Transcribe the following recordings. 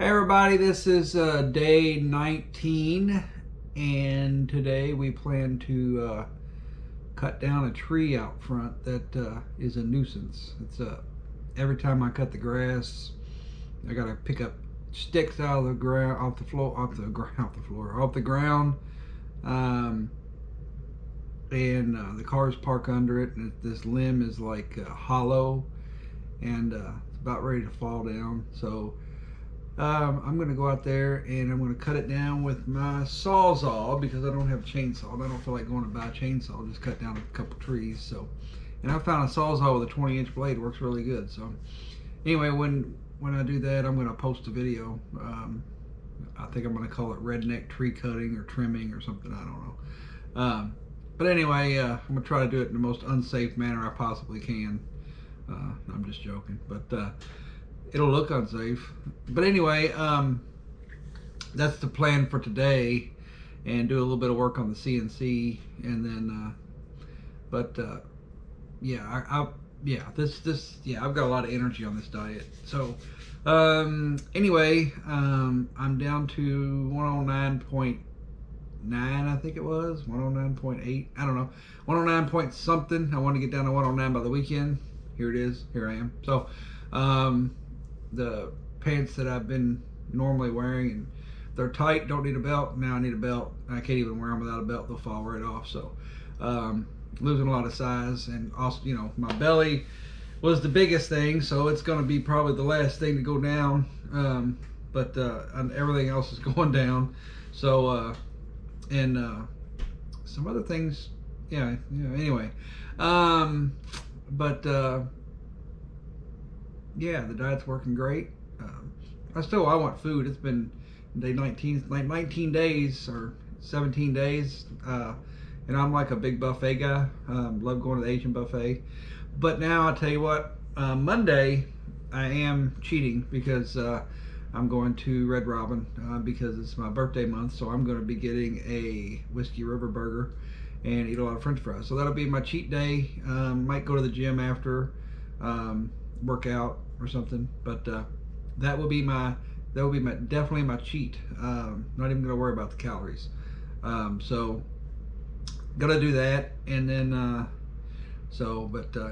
Hey everybody, this is day 19, and today we plan to cut down a tree out front that is a nuisance. It's every time I cut the grass, I gotta pick up sticks out of the ground, off the ground, um, and the cars park under it, and this limb is like hollow, and it's about ready to fall down. So I'm going to go out there and I'm going to cut it down with my sawzall because I don't have a chainsaw. I don't feel like going to buy a chainsaw. Just cut down a couple trees. So, and I found a sawzall with a 20-inch blade. Works really good. So, anyway, when I do that, I'm going to post a video. I think I'm going to call it redneck tree cutting or trimming or something. I don't know. But anyway, I'm going to try to do it in the most unsafe manner I possibly can. I'm just joking, but it'll look unsafe. But anyway, that's the plan for today, and do a little bit of work on the CNC, and then I've got a lot of energy on this diet. So anyway, I'm down to 109.9, I think it was 109.8, I don't know, 109 point something. I want to get down to 109 by the weekend. Here it is, here I am. So the pants that I've been normally wearing, and they're tight, don't need a belt. Now I need a belt. I can't even wear them without a belt, they'll fall right off. So losing a lot of size, and also, you know, my belly was the biggest thing, so it's going to be probably the last thing to go down, but everything else is going down. So some other things, anyway, yeah, the diet's working great. I want food. It's been day 19, like 19 days or 17 days, and I'm like a big buffet guy. Love going to the Asian buffet. But now I'll tell you what, Monday I am cheating because I'm going to Red Robin because it's my birthday month. So I'm going to be getting a Whiskey River burger and eat a lot of French fries. So that'll be my cheat day. Might go to the gym after, work out or something, but that will be definitely my cheat. Not even gonna worry about the calories. So gotta do that, and then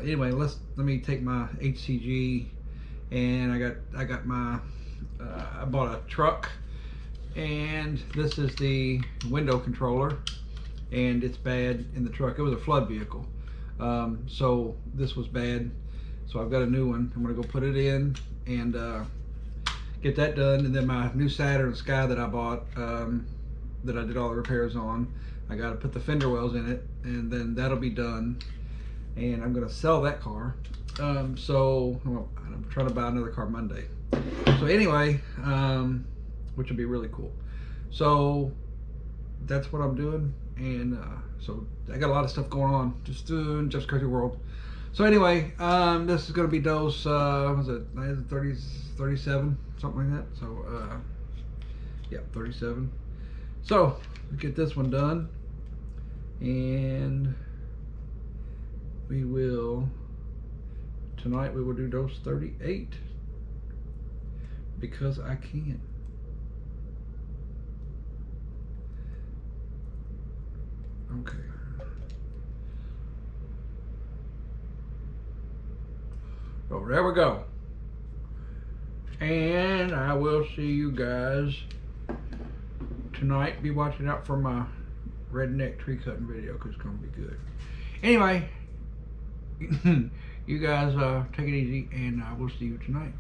anyway, let me take my HCG, and I got my I bought a truck, and this is the window controller, and it's bad in the truck. It was a flood vehicle, so this was bad. So I've got a new one. I'm gonna go put it in and get that done. And then my new Saturn Sky that I bought, that I did all the repairs on, I gotta put the fender wells in it, and then that'll be done. And I'm gonna sell that car. I'm trying to buy another car Monday. So anyway, which will be really cool. So that's what I'm doing, and so I got a lot of stuff going on, just doing Jeff's Crazy World. So anyway, this is going to be dose, was it 37, something like that. So, yeah, 37. So, we'll get this one done, and tonight we will do dose 38, because I can. Okay. So there we go. And I will see you guys tonight. Be watching out for my redneck tree cutting video, because it's going to be good. Anyway, you guys take it easy, and I will see you tonight.